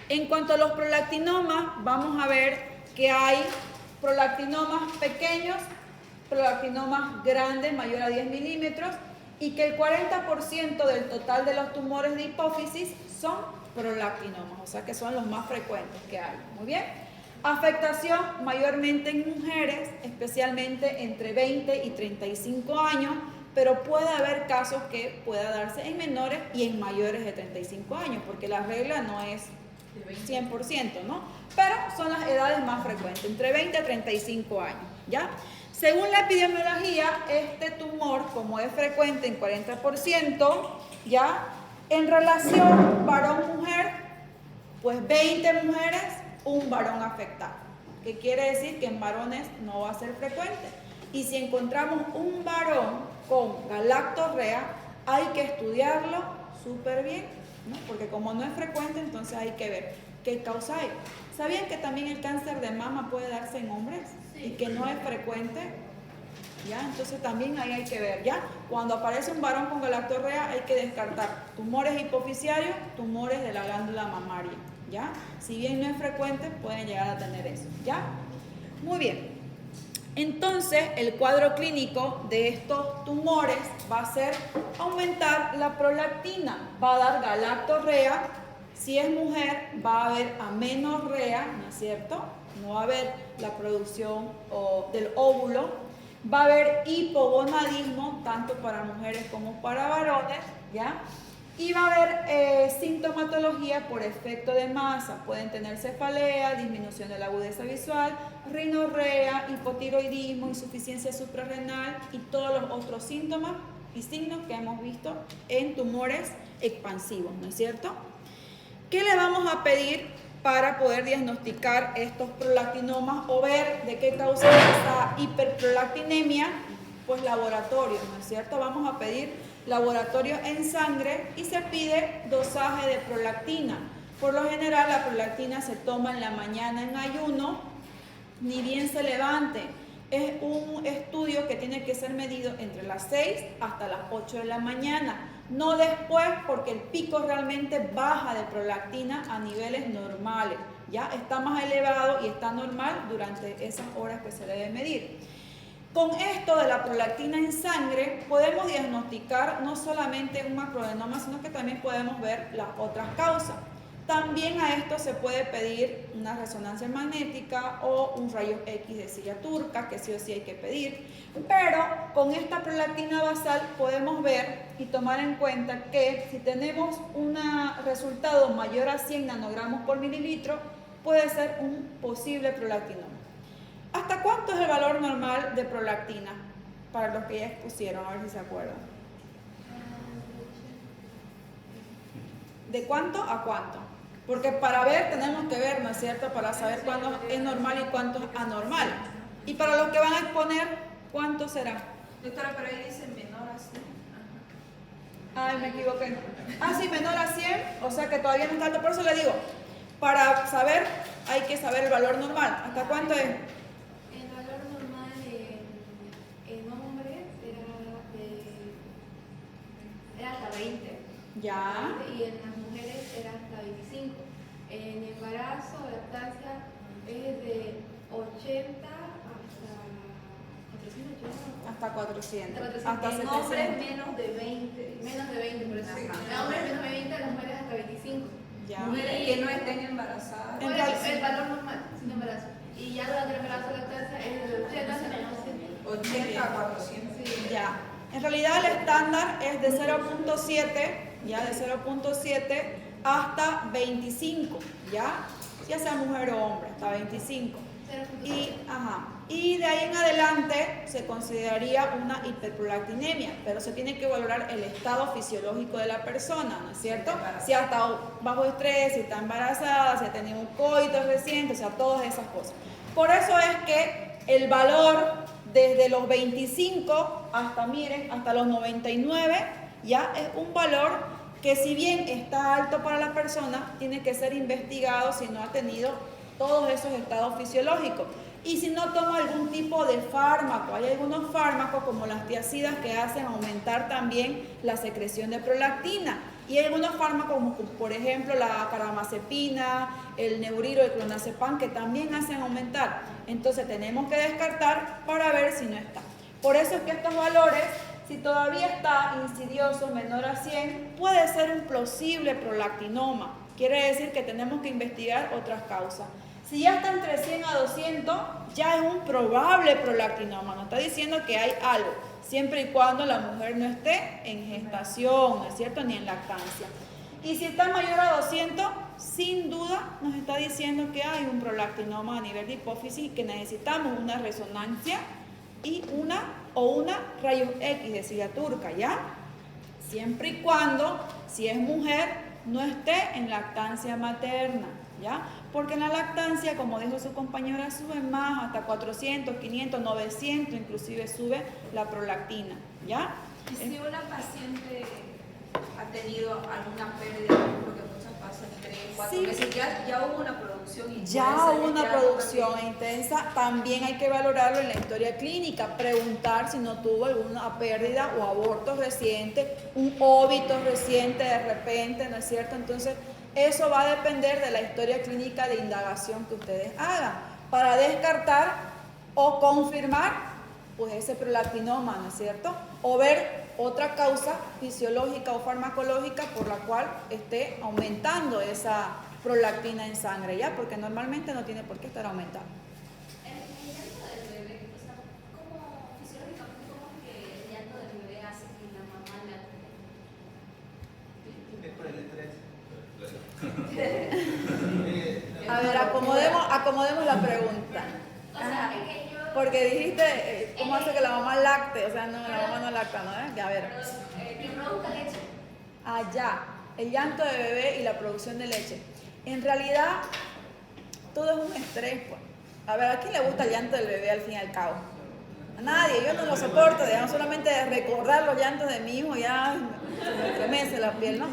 En cuanto a los prolactinomas, vamos a ver que hay prolactinomas pequeños, prolactinomas grandes, mayor a 10 milímetros, y que el 40% del total de los tumores de hipófisis son prolactinomas, o sea que son los más frecuentes que hay. Muy bien. Afectación mayormente en mujeres, especialmente entre 20 y 35 años, pero puede haber casos que pueda darse en menores y en mayores de 35 años, porque la regla no es 100%, ¿no? Pero son las edades más frecuentes, entre 20 a 35 años, ¿ya? Según la epidemiología, este tumor, como es frecuente en 40%, ¿ya? En relación varón-mujer, pues 20 mujeres, un varón afectado. ¿Qué quiere decir? Que en varones no va a ser frecuente. Y si encontramos un varón con galactorrea, hay que estudiarlo súper bien, ¿no? Porque como no es frecuente, entonces hay que ver qué causa hay. ¿Sabían que también el cáncer de mama puede darse en hombres? Sí. Y que no es frecuente. ¿Ya? Entonces también ahí hay que ver, ¿ya? Cuando aparece un varón con galactorrea hay que descartar tumores hipofisiarios, tumores de la glándula mamaria, ¿ya? Si bien no es frecuente, pueden llegar a tener eso, ¿ya? Muy bien. Entonces, el cuadro clínico de estos tumores va a ser aumentar la prolactina, va a dar galactorrea. Si es mujer, va a haber amenorrea, ¿no es cierto? No va a haber la producción del óvulo. Va a haber hipogonadismo, tanto para mujeres como para varones, ¿ya? Y va a haber sintomatología por efecto de masa. Pueden tener cefalea, disminución de la agudeza visual, rinorrea, hipotiroidismo, insuficiencia suprarrenal y todos los otros síntomas y signos que hemos visto en tumores expansivos, ¿no es cierto? ¿Qué le vamos a pedir para poder diagnosticar estos prolactinomas o ver de qué causa esa hiperprolactinemia? Pues laboratorio, ¿no es cierto? Vamos a pedir laboratorio en sangre y se pide dosaje de prolactina. Por lo general la prolactina se toma en la mañana en ayuno, ni bien se levante. Es un estudio que tiene que ser medido entre las 6 hasta las 8 de la mañana. No después, porque el pico realmente baja de prolactina a niveles normales. Ya está más elevado y está normal durante esas horas que se debe medir. Con esto de la prolactina en sangre podemos diagnosticar no solamente un macroadenoma, sino que también podemos ver las otras causas. También a esto se puede pedir una resonancia magnética o un rayo X de silla turca, que sí o sí hay que pedir. Pero con esta prolactina basal podemos ver y tomar en cuenta que si tenemos un resultado mayor a 100 nanogramos por mililitro, puede ser un posible prolactinoma. ¿Hasta cuánto es el valor normal de prolactina? Para los que ya expusieron, a ver si se acuerdan. ¿De cuánto a cuánto? Porque para ver tenemos que ver, ¿no es cierto? Para saber cuándo es normal y cuánto es anormal. Y para los que van a exponer, ¿cuánto será? Doctora, pero ahí dice menor a 100. Ay, me equivoqué. Ah, sí, menor a 100, o sea que todavía no está alto. Por eso le digo, para saber hay que saber el valor normal. ¿Hasta cuánto es? El valor normal en hombres era hasta 20. Ya. Y en las mujeres era hasta 25. En embarazo, lactancia, es de 80 hasta 400. Hasta Hasta en 700. hombres menos de 20. Menos de 20, por eso. Sí. En hombres menos de 20, en las mujeres hasta 25. Ya. Mujeres que no estén embarazadas. En Por realidad- eso, el valor normal, sin embarazo. Y ya durante el embarazo, lactancia es de 80 hasta 100. 80 a 400. Sí. Ya. En realidad el estándar es de 0.7, ya de 0.7 hasta 25, ya sea mujer o hombre, hasta 25. Y de ahí en adelante se consideraría una hiperprolactinemia, pero se tiene que valorar el estado fisiológico de la persona, ¿no es cierto? Si ha estado bajo estrés, si está embarazada, si ha tenido un coito reciente, o sea, todas esas cosas. Por eso es que el valor desde los 25 hasta, miren, hasta los 99, ya es un valor que si bien está alto para la persona, tiene que ser investigado si no ha tenido todos esos estados fisiológicos. Y si no toma algún tipo de fármaco, hay algunos fármacos como las tiazidas que hacen aumentar también la secreción de prolactina. Y hay algunos fármacos como por ejemplo la carbamazepina, el neuriro, el clonazepam, que también hacen aumentar. Entonces tenemos que descartar para ver si no está. Por eso es que estos valores, si todavía está insidioso, menor a 100, puede ser un plausible prolactinoma. Quiere decir que tenemos que investigar otras causas. Si ya está entre 100 a 200, ya es un probable prolactinoma. Nos está diciendo que hay algo, siempre y cuando la mujer no esté en gestación, ¿no es cierto? Ni en lactancia. Y si está mayor a 200, sin duda nos está diciendo que hay un prolactinoma a nivel de hipófisis y que necesitamos una resonancia y una rayos X de silla turca, ¿ya? Siempre y cuando, si es mujer, no esté en lactancia materna, ¿ya? Porque en la lactancia, como dijo su compañera, sube más, hasta 400, 500, 900, inclusive sube la prolactina, ¿ya? Y si una paciente ha tenido alguna pérdida, porque muchas pasan 3, 4 meses, ya hubo una producción intensa. Ya hubo una producción intensa, también hay que valorarlo en la historia clínica, preguntar si no tuvo alguna pérdida o aborto reciente, un óbito reciente de repente, ¿no es cierto? Entonces, eso va a depender de la historia clínica de indagación que ustedes hagan para descartar o confirmar pues ese prolactinoma, ¿no es cierto? O ver otra causa fisiológica o farmacológica por la cual esté aumentando esa prolactina en sangre, ¿ya? Porque normalmente no tiene por qué estar aumentando. El llanto del bebé, o sea, ¿cómo fisiológicamente, cómo es que el llanto del bebé hace que la mamá lacte? Es por el estrés. A ver, acomodemos la pregunta. O sea, es que yo... Porque dijiste, ¿cómo hace que la mamá lacte? O sea, no, la mamá no lacta, ¿no? A ver. que produzca leche. Allá, el llanto de bebé y la producción de leche. En realidad, todo es un estrés, pues. A ver, ¿a quién le gusta el llanto del bebé al fin y al cabo? A nadie, yo no lo soporto, digamos, solamente de recordar los llantos de mi hijo ya se me estremece la piel, ¿no?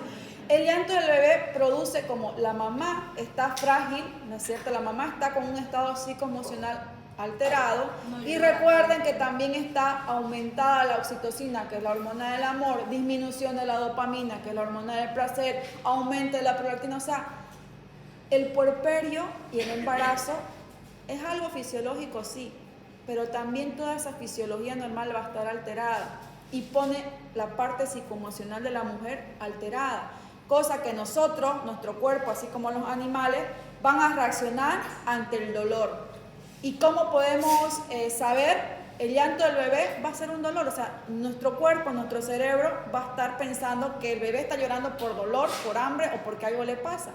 El llanto del bebé produce como la mamá está frágil, ¿no es cierto? La mamá está con un estado psicoemocional alterado y recuerden que también está aumentada la oxitocina, que es la hormona del amor, disminución de la dopamina, que es la hormona del placer, aumento de la prolactina, o sea, el puerperio y el embarazo es algo fisiológico, sí, pero también toda esa fisiología normal va a estar alterada y pone la parte psicoemocional de la mujer alterada. Cosa que nosotros, nuestro cuerpo, así como los animales, van a reaccionar ante el dolor. ¿Y cómo podemos saber? El llanto del bebé va a ser un dolor, o sea, nuestro cuerpo, nuestro cerebro va a estar pensando que el bebé está llorando por dolor, por hambre o porque algo le pasa.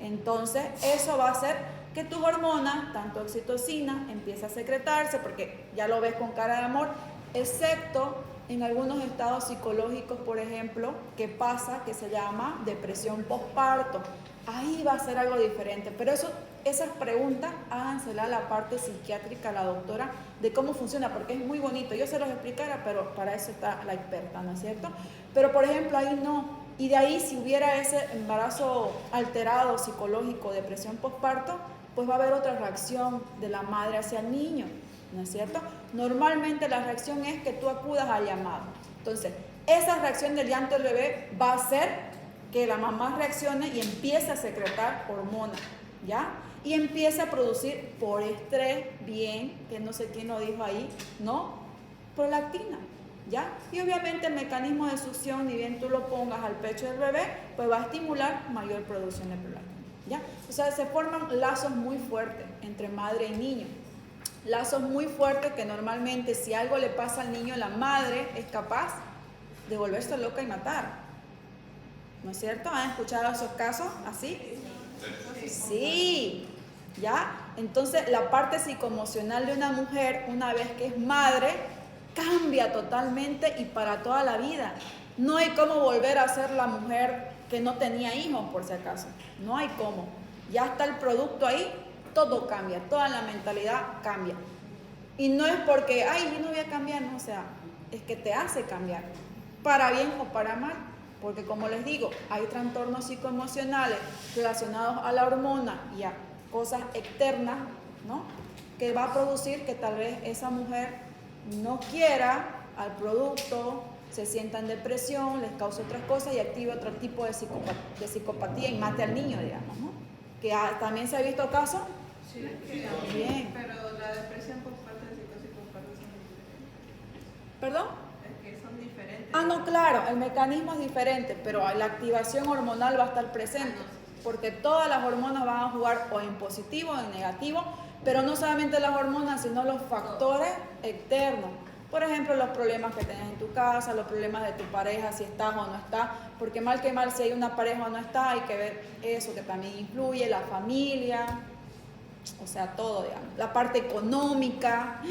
Entonces, eso va a hacer que tus hormonas, tanto oxitocina, empiece a secretarse, porque ya lo ves con cara de amor, excepto en algunos estados psicológicos, por ejemplo, que pasa, que se llama depresión postparto. Ahí va a ser algo diferente, pero esas preguntas háganselas a la parte psiquiátrica, a la doctora, de cómo funciona, porque es muy bonito. Yo se los explicara, pero para eso está la experta, ¿no es cierto? Pero, por ejemplo, ahí no. Y de ahí, si hubiera ese embarazo alterado, psicológico, depresión postparto, pues va a haber otra reacción de la madre hacia el niño, ¿no es cierto? Normalmente la reacción es que tú acudas al llamado. Entonces, esa reacción del llanto del bebé va a hacer que la mamá reaccione y empiece a secretar hormonas, ¿ya? Y empiece a producir por estrés, bien, que no sé quién lo dijo ahí, ¿no? Prolactina, ¿ya? Y obviamente el mecanismo de succión, ni bien tú lo pongas al pecho del bebé, pues va a estimular mayor producción de prolactina, ¿ya? O sea, se forman lazos muy fuertes entre madre y niño. Lazos muy fuertes que normalmente si algo le pasa al niño, la madre es capaz de volverse loca y matar. ¿No es cierto? ¿Han escuchado esos casos así? Sí, ¿ya? Entonces la parte psicoemocional de una mujer, una vez que es madre, cambia totalmente y para toda la vida. No hay cómo volver a ser la mujer que no tenía hijos, por si acaso. No hay cómo. Ya está el producto ahí, todo cambia, toda la mentalidad cambia. Y no es porque, ay, yo no voy a cambiar, no, o sea, es que te hace cambiar, para bien o para mal. Porque como les digo, hay trastornos psicoemocionales relacionados a la hormona y a cosas externas, ¿no? Que va a producir que tal vez esa mujer no quiera al producto, se sienta en depresión, les cause otras cosas y active otro tipo de psicopatía y mate al niño, digamos, ¿no? Que también se ha visto casos. Sí, bien. Pero la depresión postparto y psicosis postparto son diferentes. ¿Perdón? Es que son diferentes. Ah, no, claro, el mecanismo es diferente, pero la activación hormonal va a estar presente. porque todas las hormonas van a jugar o en positivo o en negativo, pero no solamente las hormonas, sino los factores externos. Por ejemplo, los problemas que tenés en tu casa, los problemas de tu pareja, si estás o no estás, porque mal que mal, si hay una pareja o no está, hay que ver eso que también influye, la familia, o sea, todo, digamos. La parte económica,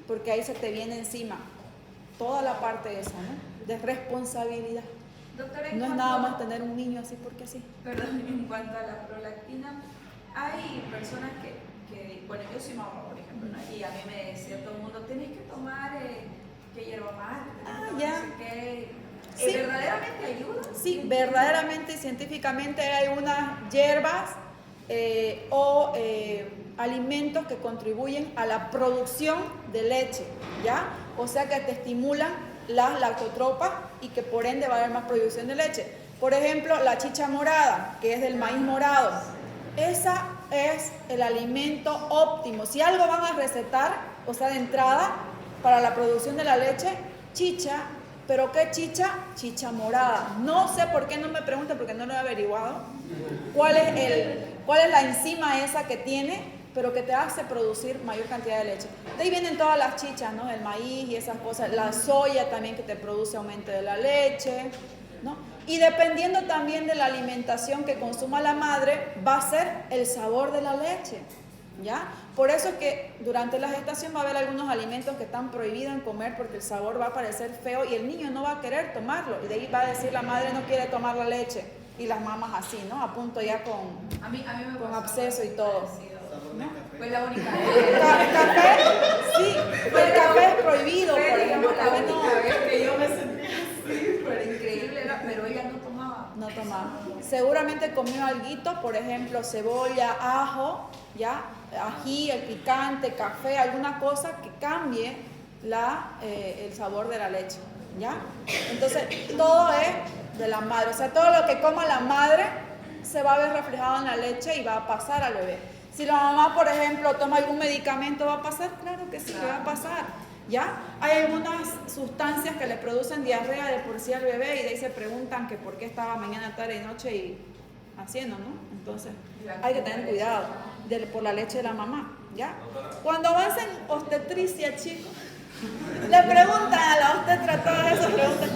porque ahí se te viene encima toda la parte de esa, ¿no? De responsabilidad. Doctora, No es nada más tener un niño así porque sí. Perdón, en cuanto a la prolactina, hay personas que bueno, yo soy mamá, por ejemplo, ¿no? Y a mí me decía todo el mundo, tenés que tomar que hierba mate, ya. no sé qué. Sí. ¿Verdaderamente ayuda? Sí, verdaderamente y científicamente hay unas hierbas o alimentos que contribuyen a la producción de leche, ¿ya? O sea que te estimulan las lactotropas y que por ende va a haber más producción de leche. Por ejemplo, la chicha morada, que es del maíz morado. Esa es el alimento óptimo. Si algo van a recetar, o sea, de entrada, para la producción de la leche, chicha. ¿Pero qué chicha? Chicha morada. No sé por qué, no me pregunten porque no lo he averiguado. ¿Cuál es la enzima esa que tiene, pero que te hace producir mayor cantidad de leche? De ahí vienen todas las chichas, ¿no? El maíz y esas cosas. La soya también que te produce aumento de la leche, ¿no? Y dependiendo también de la alimentación que consuma la madre, va a ser el sabor de la leche, ¿ya? Por eso es que durante la gestación va a haber algunos alimentos que están prohibidos en comer porque el sabor va a parecer feo y el niño no va a querer tomarlo. Y de ahí va a decir la madre no quiere tomar la leche. Y las mamás así, ¿no? A punto ya A mí me con pasó absceso y todo. ¿no? Fue la única ¿El café? Sí, el café es prohibido, por ejemplo. El la café no. única vez que yo me sentí así, pero increíble era, pero ella no tomaba. No tomaba. Seguramente comió alguito, por ejemplo, cebolla, ajo, ¿ya? Ají, el picante, café, alguna cosa que cambie el sabor de la leche, ¿ya? Entonces, todo es de la madre. O sea, todo lo que coma la madre se va a ver reflejado en la leche y va a pasar al bebé. Si la mamá, por ejemplo, toma algún medicamento, ¿va a pasar? Claro que sí, que va a pasar. ¿Ya? Hay algunas sustancias que le producen diarrea de por sí al bebé y de ahí se preguntan que por qué estaba mañana, tarde y noche y haciendo, ¿no? Entonces, hay que tener cuidado por la leche de la mamá, ¿ya? Cuando avancen obstetricia, chicos, le preguntan a la obstetra todas esas preguntas.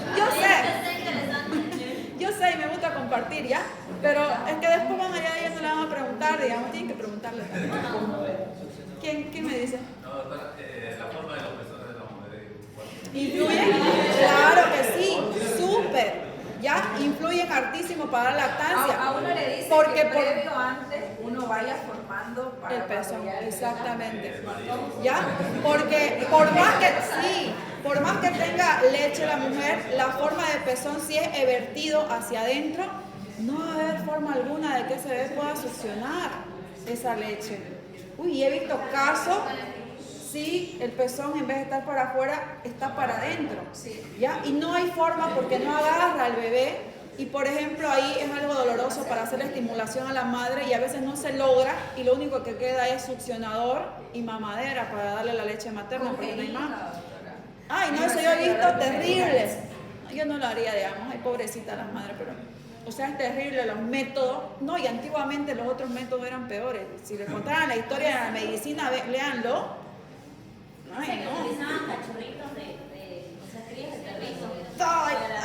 Yo sé y me gusta compartir, ¿ya? Pero es que después van allá y ellos no le van a preguntar, digamos, tienen que preguntarle también. ¿Quién me dice? No, doctora, la forma de los pezones de la mujer ¿Influyen? Claro que sí, súper. Ya, influyen hartísimo para la lactancia. A uno le dice porque que previo antes uno vaya formando para el peso, cuando ya exactamente. ¿Ya? Porque por más que tenga leche la mujer, la forma de pezón si es vertido hacia adentro, no va a haber forma alguna de que ese bebé pueda succionar esa leche. Uy, he visto casos, sí, el pezón en vez de estar para afuera, está para adentro. ¿Ya? Y no hay forma porque no agarra al bebé. Y por ejemplo, ahí es algo doloroso para hacer la estimulación a la madre y a veces no se logra y lo único que queda es succionador y mamadera para darle la leche materna porque no hay más. Ay, no, eso yo he visto terribles. Yo no lo haría, digamos, ay, pobrecita las madres, pero... O sea, es terrible los métodos. No, y antiguamente los otros métodos eran peores. Si les contaran la historia de la medicina, léanlo. Ay, no. Utilizaban cachorritos o sea, crías de perritos.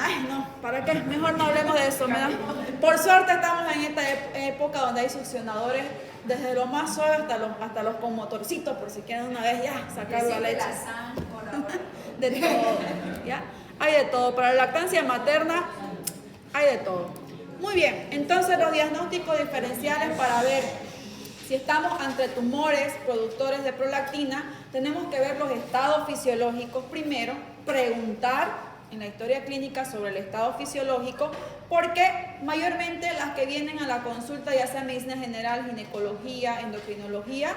Ay, no, ¿para qué? Mejor no hablemos de eso. Por suerte estamos en esta época donde hay succionadores desde lo más suave hasta los con motorcitos, por si quieren una vez ya sacar la leche. De todo, ¿ya? Hay de todo. Para la lactancia materna hay de todo. Muy bien, entonces los diagnósticos diferenciales para ver si estamos ante tumores productores de prolactina, tenemos que ver los estados fisiológicos primero, preguntar en la historia clínica sobre el estado fisiológico, porque mayormente las que vienen a la consulta, ya sea medicina general, ginecología, endocrinología,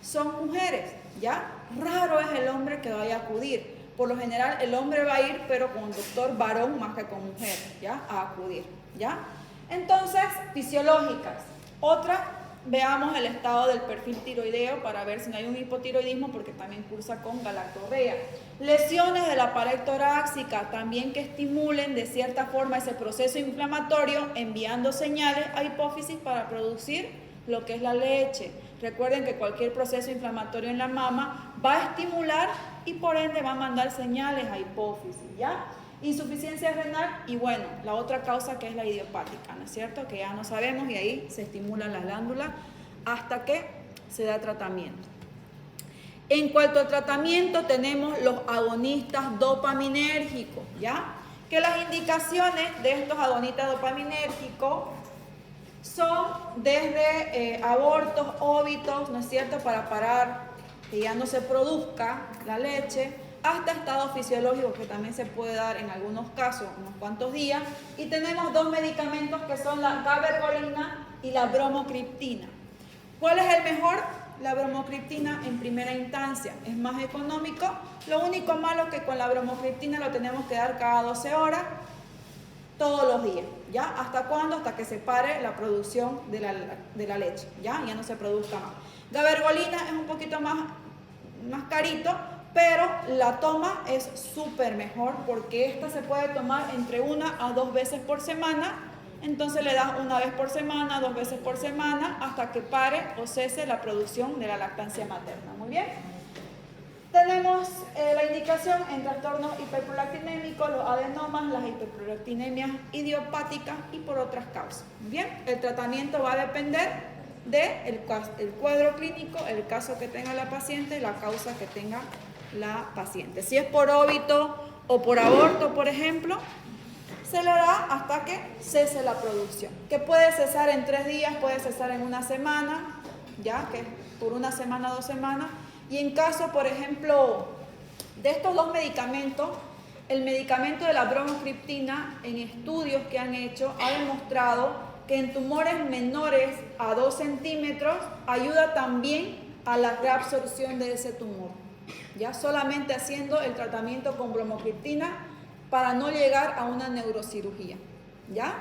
son mujeres, ¿ya? Raro es el hombre que vaya a acudir. Por lo general el hombre va a ir, pero con doctor varón más que con mujer, ¿ya? A acudir, ¿ya? Entonces, fisiológicas. Otra, veamos el estado del perfil tiroideo para ver si no hay un hipotiroidismo, porque también cursa con galactorrea. Lesiones de la pared torácica, también que estimulen de cierta forma ese proceso inflamatorio, enviando señales a hipófisis para producir lo que es la leche. Recuerden que cualquier proceso inflamatorio en la mama va a estimular y por ende va a mandar señales a hipófisis, ¿ya? Insuficiencia renal y bueno, la otra causa que es la idiopática, ¿no es cierto? Que ya no sabemos y ahí se estimulan las glándulas hasta que se da tratamiento. En cuanto al tratamiento tenemos los agonistas dopaminérgicos, ¿ya? Que las indicaciones de estos agonistas dopaminérgicos son desde abortos, óbitos, ¿no es cierto? Para parar que ya no se produzca la leche, hasta estado fisiológico que también se puede dar en algunos casos, unos cuantos días. Y tenemos dos medicamentos que son la gabergolina y la bromocriptina. ¿Cuál es el mejor? La bromocriptina en primera instancia, es más económico. Lo único malo es que con la bromocriptina lo tenemos que dar cada 12 horas, todos los días, ¿ya? ¿Hasta cuándo? Hasta que se pare la producción de la leche, ¿ya? Ya no se produzca más. Gabergolina es un poquito más carito, pero la toma es súper mejor porque esta se puede tomar entre 1 a 2 veces por semana. Entonces le das 1 vez por semana, 2 veces por semana, hasta que pare o cese la producción de la lactancia materna. Muy bien. Tenemos la indicación en trastornos hiperprolactinémicos, los adenomas, las hiperprolactinemias idiopáticas y por otras causas. Muy bien. El tratamiento va a depender del cuadro clínico, el caso que tenga la paciente y la causa que tenga la paciente. Si es por óbito o por aborto, por ejemplo, se le da hasta que cese la producción, que puede cesar en 3 días, puede cesar en 1 semana, ya que por 1 semana, 2 semanas. Y en caso, por ejemplo, de estos dos medicamentos, el medicamento de la bromocriptina, en estudios que han hecho, ha demostrado que en tumores menores a 2 centímetros ayuda también a la reabsorción de ese tumor, ya solamente haciendo el tratamiento con bromocriptina para no llegar a una neurocirugía, ¿ya?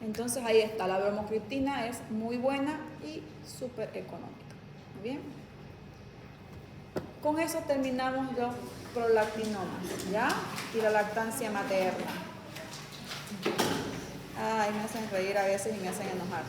Entonces ahí está, la bromocriptina es muy buena y súper económica. Muy bien. Con eso terminamos los prolactinomas, ¿ya? Y la lactancia materna. Ay, me hacen reír a veces y me hacen enojar.